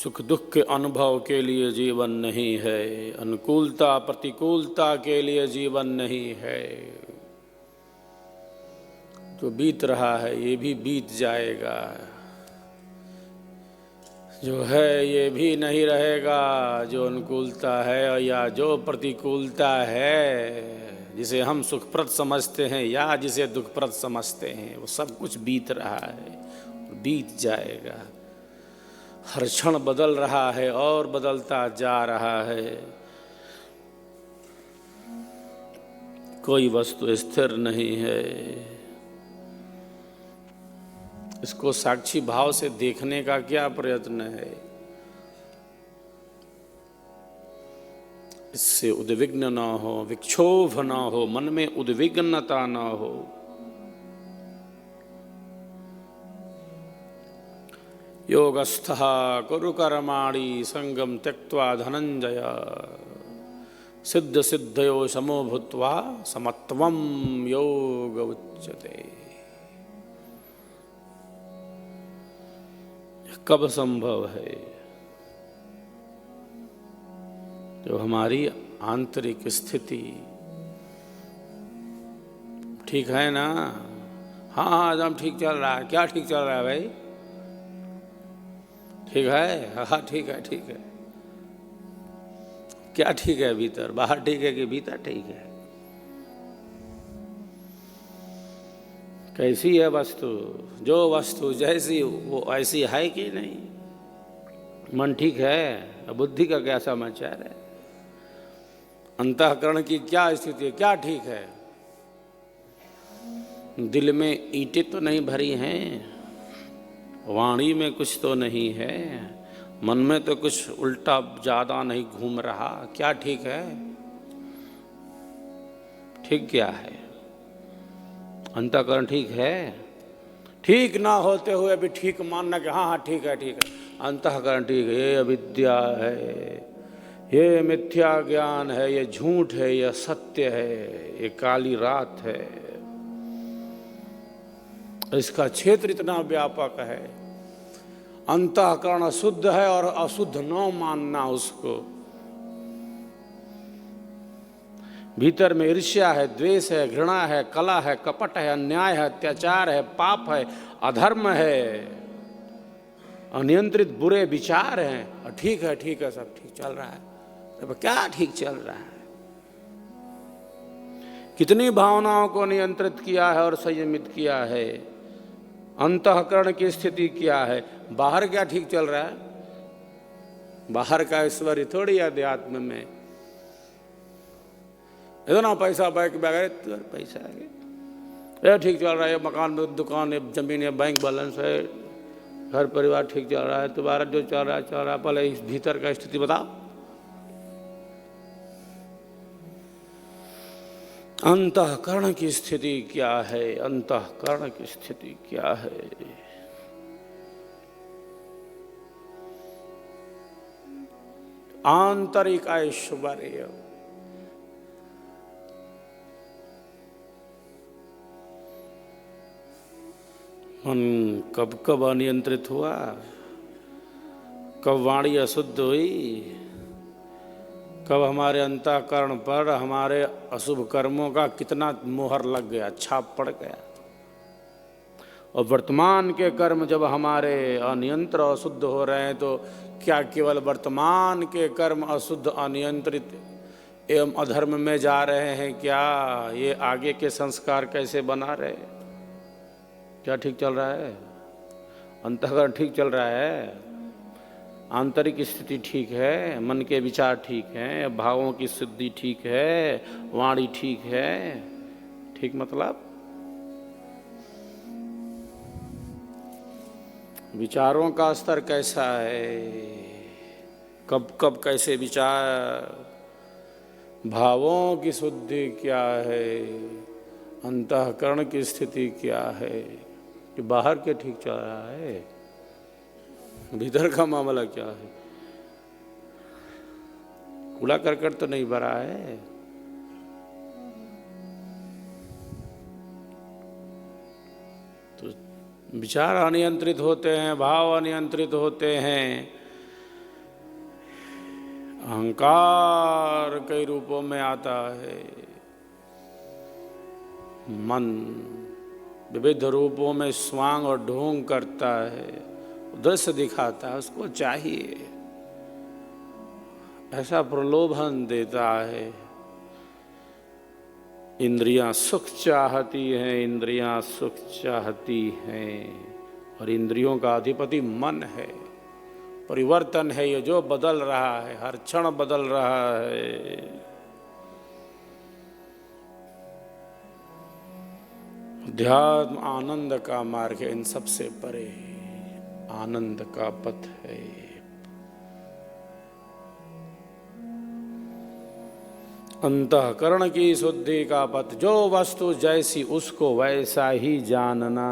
सुख दुख के अनुभव के लिए जीवन नहीं है, अनुकूलता प्रतिकूलता के लिए जीवन नहीं है। जो बीत रहा है ये भी बीत जाएगा, जो है ये भी नहीं रहेगा। जो अनुकूलता है या जो प्रतिकूलता है, जिसे हम सुखप्रद समझते हैं या जिसे दुखप्रद समझते हैं, वो सब कुछ बीत रहा है, बीत जाएगा। हर क्षण बदल रहा है और बदलता जा रहा है। कोई वस्तु स्थिर नहीं है। इसको साक्षी भाव से देखने का क्या प्रयत्न है? इससे उद्विग्न ना हो, विक्षोभ ना हो, मन में उद्विग्नता ना हो। योगस्थः कुरु कर्माणि संगम त्यक्त्वा धनंजय, सिद्ध सिद्धयो समो भूत्वा समत्वम योग उच्यते। कब संभव है? जो हमारी आंतरिक स्थिति ठीक है ना। हाँ एकदम ठीक चल रहा है। क्या ठीक चल रहा है भाई? ठीक है? हाँ ठीक है, ठीक है। क्या ठीक है? भीतर बाहर ठीक है कि भीतर ठीक है? कैसी है वस्तु? जो वस्तु जैसी वो ऐसी है कि नहीं? मन ठीक है? बुद्धि का क्या समाचार है? अंतःकरण की क्या स्थिति है? क्या ठीक है? दिल में ईंटें तो नहीं भरी हैं, वाणी में कुछ तो नहीं है, मन में तो कुछ उल्टा ज्यादा नहीं घूम रहा। क्या ठीक है? ठीक क्या है? अंतःकरण ठीक है? ठीक ना होते हुए भी ठीक मानना कि हाँ हाँ ठीक है, ठीक है। अंतःकरण ठीक है। ये अविद्या है, ये मिथ्या ज्ञान है, ये झूठ है, ये सत्य है, ये काली रात है। इसका क्षेत्र इतना व्यापक है। अंतःकरण शुद्ध है और अशुद्ध न मानना उसको। भीतर में ईर्ष्या है, द्वेष है, घृणा है, कला है, कपट है, अन्याय है, अत्याचार है, पाप है, अधर्म है, अनियंत्रित बुरे विचार हैं। और ठीक है, ठीक है, सब ठीक चल रहा है। तो क्या ठीक चल रहा है? कितनी भावनाओं को नियंत्रित किया है और संयमित किया है? अंतःकरण की स्थिति क्या है? बाहर क्या ठीक चल रहा है? बाहर का ऐश्वर्य थोड़ी अध्यात्म में। इतना पैसा बैंक वगैरह पैसा है, ये ठीक चल रहा है, मकान दुकान है, जमीन है, बैंक बैलेंस है, घर परिवार ठीक चल रहा है। तुम्हारा जो चल रहा है चल रहा है। पहले इस भीतर का स्थिति बताओ। अंतःकरण की स्थिति क्या है? अंतःकरण की स्थिति क्या है? आंतरिक ऐश्वर्य। मन कब कब अनियंत्रित हुआ, कब वाणी अशुद्ध हुई, कब हमारे अंतःकरण पर हमारे अशुभ कर्मों का कितना मोहर लग गया, छाप पड़ गया। और वर्तमान के कर्म जब हमारे अनियंत्रित अशुद्ध हो रहे हैं, तो क्या केवल वर्तमान के कर्म अशुद्ध अनियंत्रित एवं अधर्म में जा रहे हैं? क्या ये आगे के संस्कार कैसे बना रहे? क्या ठीक चल रहा है? अंतःकरण ठीक चल रहा है? आंतरिक स्थिति ठीक है? मन के विचार ठीक हैं? भावों की शुद्धि ठीक है? वाणी ठीक है? ठीक मतलब विचारों का स्तर कैसा है? कब कब कैसे विचार? भावों की शुद्धि क्या है? अंतःकरण की स्थिति क्या है? कि बाहर के ठीक चल रहा है, भीतर का मामला क्या है? कूड़ा करकट तो नहीं भरा है? तो विचार अनियंत्रित होते हैं, भाव अनियंत्रित होते हैं, अहंकार कई रूपों में आता है, मन विविध रूपों में स्वांग और ढोंग करता है, दृश्य दिखाता है, उसको चाहिए, ऐसा प्रलोभन देता है। इंद्रियां सुख चाहती हैं, इंद्रियां सुख चाहती हैं, और इंद्रियों का अधिपति मन है। परिवर्तन है ये जो बदल रहा है, हर क्षण बदल रहा है। अध्यात्म आनंद का मार्ग है, इन सबसे परे आनंद का पथ है। अंतःकरण की शुद्धि का पथ, जो वस्तु जैसी उसको वैसा ही जानना।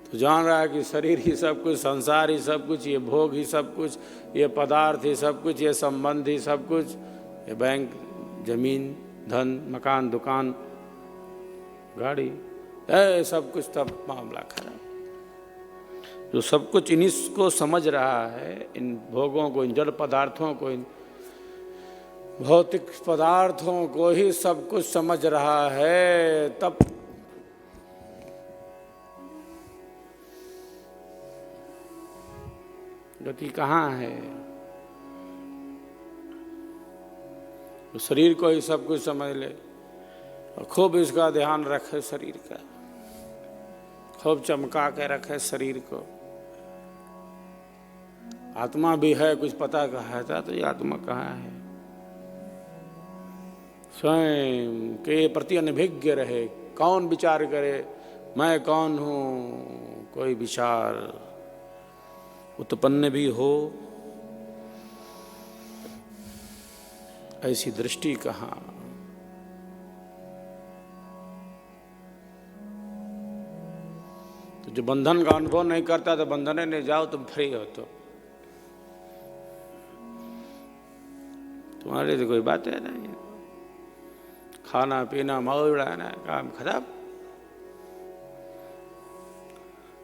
तो जान रहा है कि शरीर ही सब कुछ, संसार ही सब कुछ, ये भोग ही सब कुछ, ये पदार्थ ही सब कुछ, ये संबंध ही सब कुछ, ये बैंक, जमीन, धन, मकान, दुकान, गाड़ी, सब कुछ, तब मामला खराब। जो सब कुछ इन्हीं को समझ रहा है, इन भोगों को, इन जड़ पदार्थों को, इन भौतिक पदार्थों को ही सब कुछ समझ रहा है, तब गति कहाँ है? तो शरीर को ही सब कुछ समझ ले और खूब इसका ध्यान रखे, शरीर का खूब चमका के रखे शरीर को। आत्मा भी है, कुछ पता कहा था, तो ये आत्मा कहाँ है? स्वयं के प्रति अनभिज्ञ रहे, कौन विचार करे मैं कौन हूँ, कोई विचार उत्पन्न भी हो, ऐसी दृष्टि कहाँ? तो जो बंधन का अनुभव नहीं करता, तो बंधने नहीं जाओ, तुम फ्री हो तो तुम्हारे तो कोई बात है नहीं। खाना पीना मौज उड़ाना, काम खराब।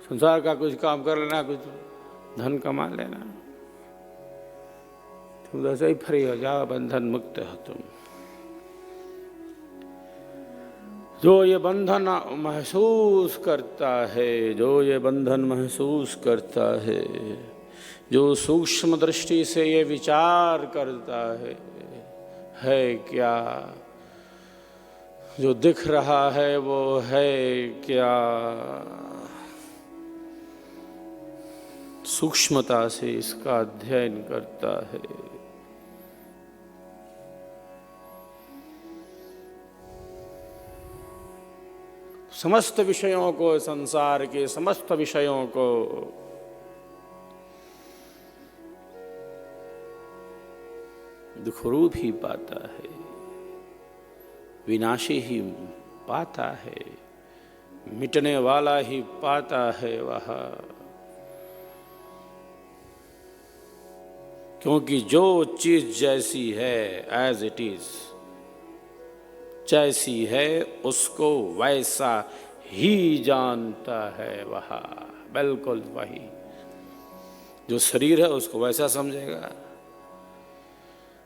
संसार का कुछ काम कर लेना, कुछ धन कमा लेना, तुम तो ऐसे ही फ्री हो जाओ, बंधन मुक्त हो तुम। जो ये बंधन महसूस करता है, जो ये बंधन महसूस करता है, जो सूक्ष्म दृष्टि से ये विचार करता है क्या? जो दिख रहा है वो है क्या? सूक्ष्मता से इसका अध्ययन करता है। समस्त विषयों को, संसार के समस्त विषयों को दुखरूप ही पाता है, विनाशी ही पाता है, मिटने वाला ही पाता है वह। क्योंकि जो चीज जैसी है, एज इट इज, जैसी है उसको वैसा ही जानता है वह, बिल्कुल वही। जो शरीर है उसको वैसा समझेगा,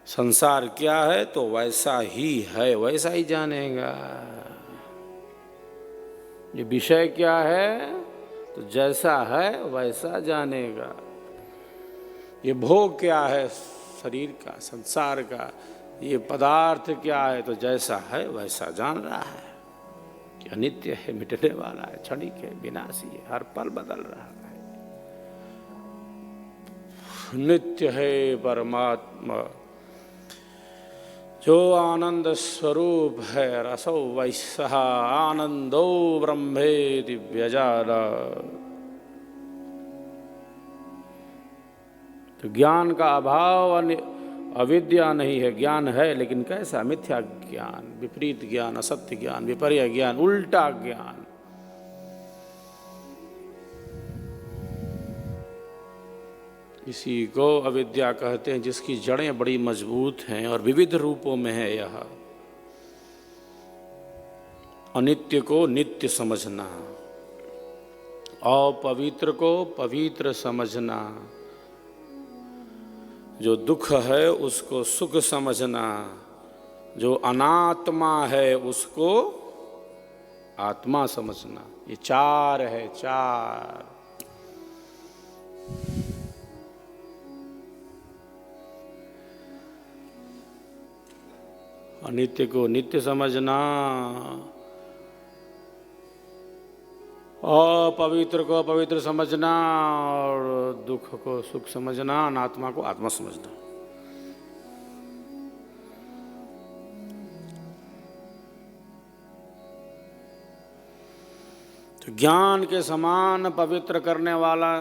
संसार क्या है तो वैसा ही है, वैसा ही जानेगा। ये विषय क्या है तो जैसा है वैसा जानेगा। ये भोग क्या है शरीर का, संसार का, ये पदार्थ क्या है तो जैसा है वैसा जान रहा है कि अनित्य है, मिटने वाला है, क्षणिक है, विनाशी है, हर पल बदल रहा है। नित्य है परमात्मा, जो आनंद स्वरूप है, रसो वैसः आनंदो ब्रह्मेति व्यजाना। तो ज्ञान का अभाव अविद्या नहीं है, ज्ञान है, लेकिन कैसा? मिथ्या ज्ञान, विपरीत ज्ञान, असत्य ज्ञान, विपर्य ज्ञान, उल्टा ज्ञान। इसी को अविद्या कहते हैं, जिसकी जड़ें बड़ी मजबूत हैं और विविध रूपों में है। यह अनित्य को नित्य समझना, अपवित्र को पवित्र समझना, जो दुख है उसको सुख समझना, जो अनात्मा है उसको आत्मा समझना। ये चार है, चार। अनित्य को नित्य समझना, अपवित्र को पवित्र समझना, और दुख को सुख समझना, अनात्मा को आत्मा समझना। तो ज्ञान के समान पवित्र करने वाला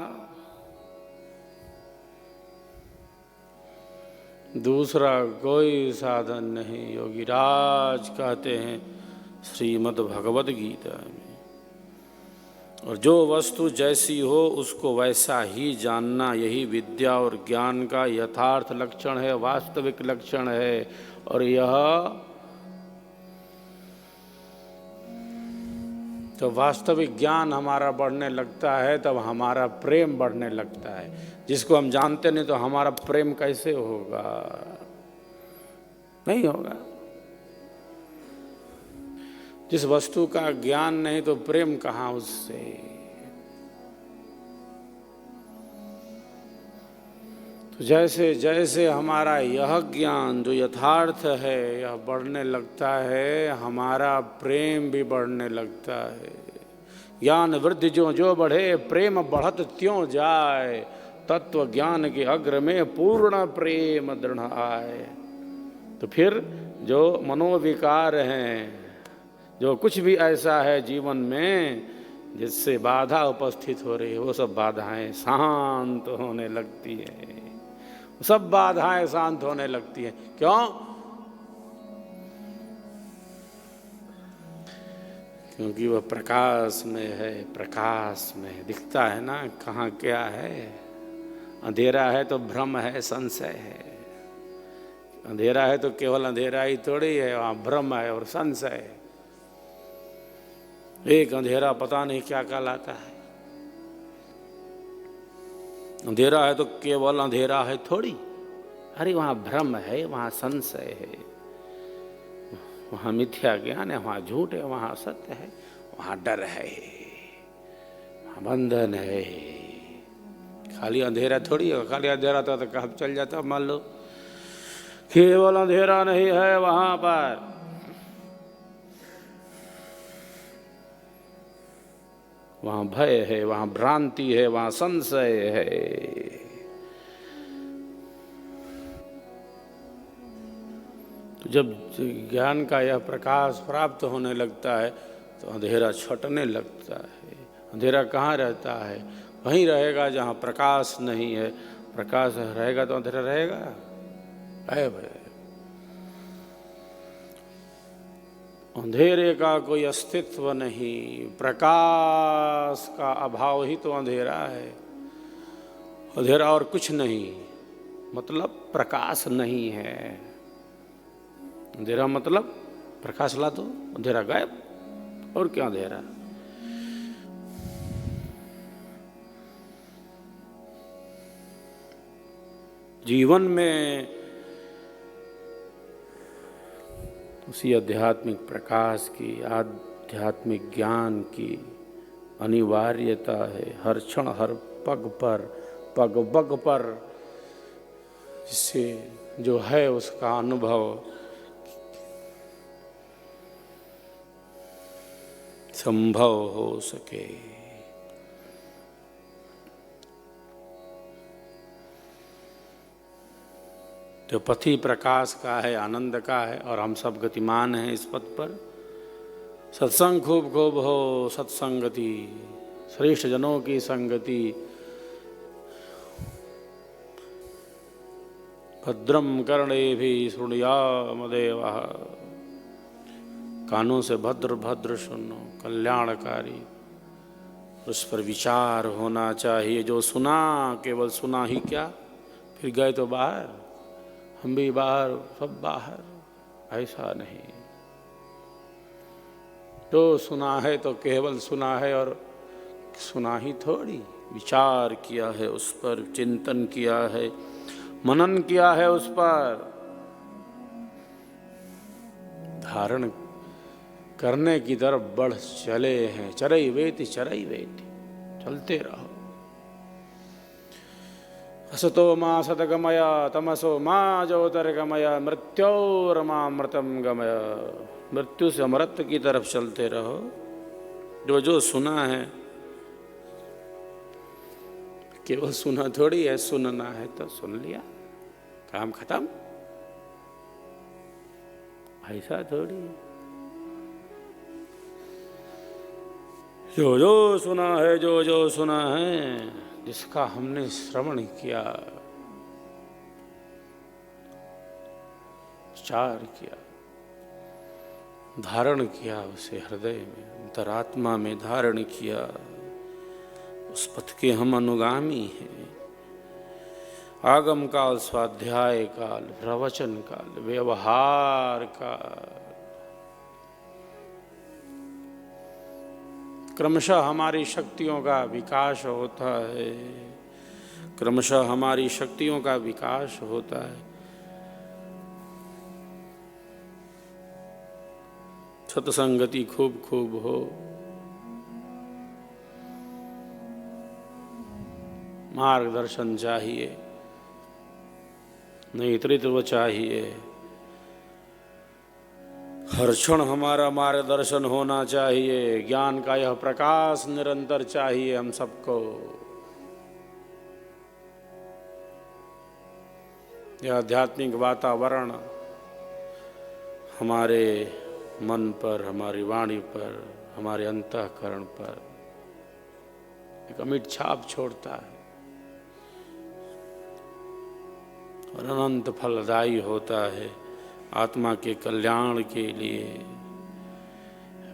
दूसरा कोई साधन नहीं। योगीराज कहते हैं श्रीमद् भगवद गीता में, और जो वस्तु जैसी हो उसको वैसा ही जानना, यही विद्या और ज्ञान का यथार्थ लक्षण है, वास्तविक लक्षण है। और यह तो वास्तविक ज्ञान हमारा बढ़ने लगता है तब हमारा प्रेम बढ़ने लगता है। जिसको हम जानते नहीं तो हमारा प्रेम कैसे होगा? नहीं होगा। जिस वस्तु का ज्ञान नहीं तो प्रेम कहाँ उससे? तो जैसे जैसे हमारा यह ज्ञान जो यथार्थ है यह बढ़ने लगता है, हमारा प्रेम भी बढ़ने लगता है। ज्ञान वृद्धि जो बढ़े, प्रेम बढ़त त्यों जाए। तत्व ज्ञान के अग्र में पूर्ण प्रेम दृढ़ आए। तो फिर जो मनोविकार हैं, जो कुछ भी ऐसा है जीवन में जिससे बाधा उपस्थित हो रही है, वो सब बाधाएं शांत होने लगती है। सब बाधाएं शांत होने लगती हैं। क्यों? क्योंकि वह प्रकाश में है। प्रकाश में दिखता है ना कहाँ क्या है। अंधेरा है तो भ्रम है, संशय है। अंधेरा है तो केवल अंधेरा ही थोड़ी है, वहाँ भ्रम है और संशय है। एक अंधेरा पता नहीं क्या कहलाता है। अंधेरा है तो केवल अंधेरा है थोड़ी। अरे वहाँ भ्रम है, वहाँ संशय है, वहाँ मिथ्या ज्ञान है, वहाँ झूठ है, वहाँ सत्य है, वहाँ डर है, वहाँ बंधन है। खाली अंधेरा थोड़ी है। खाली अंधेरा तो कब चल जाता। मान लो केवल अंधेरा नहीं है वहाँ पर, वहाँ भय है, वहाँ भ्रांति है, वहाँ संशय है। तो जब ज्ञान का यह प्रकाश प्राप्त होने लगता है तो अंधेरा छटने लगता है। अंधेरा कहाँ रहता है? वहीं रहेगा जहाँ प्रकाश नहीं है। प्रकाश रहेगा तो अंधेरा रहेगा? है भाई। अंधेरे का कोई अस्तित्व नहीं। प्रकाश का अभाव ही तो अंधेरा है। अंधेरा और कुछ नहीं, मतलब प्रकाश नहीं है। अंधेरा मतलब प्रकाश ला दो, अंधेरा गायब। और क्या अंधेरा? जीवन में उसी आध्यात्मिक प्रकाश की, आध्यात्मिक ज्ञान की अनिवार्यता है। हर क्षण, हर पग पर, पग पग पर जिससे जो है उसका अनुभव संभव हो सके। तो पथी प्रकाश का है, आनंद का है, और हम सब गतिमान हैं इस पथ पर। सत्संग खूब खूब हो, सत्संगति, श्रेष्ठ जनों की संगति। भद्रम कर्णेभिः शृणुयाम देवः। कानों से भद्र भद्र सुनो, कल्याणकारी। उस पर विचार होना चाहिए। जो सुना केवल सुना ही क्या, फिर गए तो बाहर, हम भी बाहर, सब बाहर। ऐसा नहीं। जो सुना है तो केवल सुना है, और सुना ही थोड़ी, विचार किया है, उस पर चिंतन किया है, मनन किया है उस पर, धारण करने की तरफ बढ़ चले हैं। चरई वेति चलते रहो। असतो मा सतगमय तमसो मा ज्योतिर्गमय मृत्योरमामृतम गमय। मृत्यु से अमृत की तरफ चलते रहो। जो जो सुना है, केवल सुना थोड़ी है, सुनना है तो सुन लिया, काम खत्म, ऐसा थोड़ी। जो जो सुना है, जो जो सुना है, जिसका हमने श्रवण किया, विचार किया, धारण किया, उसे हृदय में, अंतरात्मा में धारण किया, उस पथ के हम अनुगामी हैं। आगम काल, स्वाध्याय काल, प्रवचन काल, व्यवहार काल, क्रमशः हमारी शक्तियों का विकास होता है। क्रमशः हमारी शक्तियों का विकास होता है। सत्संगति खूब खूब हो, मार्गदर्शन चाहिए, नेतृत्व चाहिए। हर क्षण हमारा मार्गदर्शन होना चाहिए। ज्ञान का यह प्रकाश निरंतर चाहिए हम सबको। यह आध्यात्मिक वातावरण हमारे मन पर, हमारी वाणी पर, हमारे अंतःकरण पर एक अमिट छाप छोड़ता है और अनंत फलदायी होता है आत्मा के कल्याण के लिए।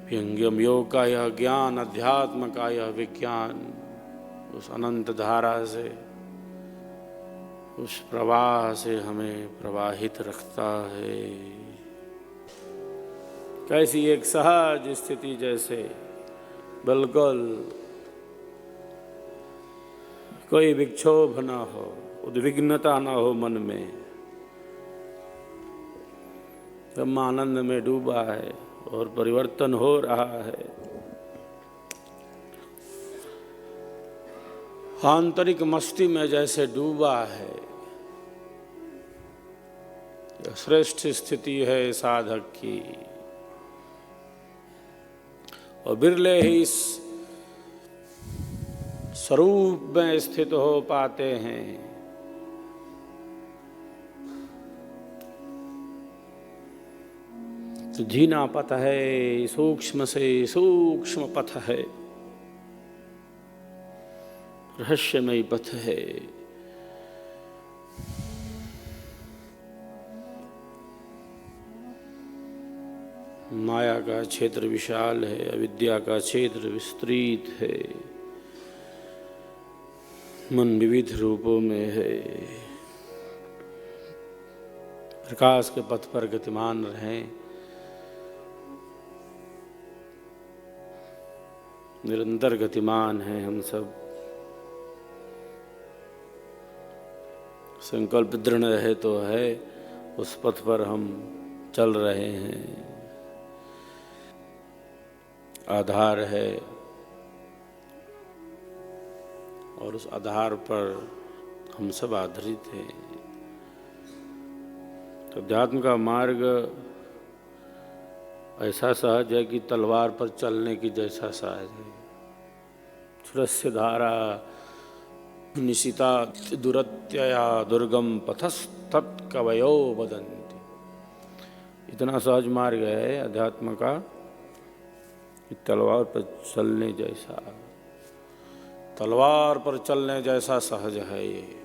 व्यंग्यम योग का यह ज्ञान, अध्यात्म का यह विज्ञान उस अनंत धारा से, उस प्रवाह से हमें प्रवाहित रखता है। कैसी एक सहज स्थिति, जैसे बिल्कुल कोई विक्षोभ ना हो, उद्विग्नता ना हो मन में। ब्रह्म आनंद में डूबा है और परिवर्तन हो रहा है। आंतरिक मस्ती में जैसे डूबा है। यह श्रेष्ठ स्थिति है साधक की, और बिरले ही इस स्वरूप में स्थित हो पाते हैं। तो जीना पथ है, सूक्ष्म से सूक्ष्म पथ है, रहस्यमय पथ है। माया का क्षेत्र विशाल है, अविद्या का क्षेत्र विस्तृत है, मन विविध रूपों में है। प्रकाश के पथ पर गतिमान रहें, निरंतर गतिमान हैं हम सब। संकल्प दृढ़ रहे तो है, उस पथ पर हम चल रहे हैं। आधार है और उस आधार पर हम सब आधारित हैं। तो अध्यात्म का मार्ग ऐसा सहज है कि तलवार पर चलने की जैसा सहज है। सुरस्य धारा निशिता दुरत्यया दुर्गम पथस्तत् कवयो वदन्ति। इतना सहज मार्ग है अध्यात्म का कि तलवार पर चलने जैसा, तलवार पर चलने जैसा सहज है ये।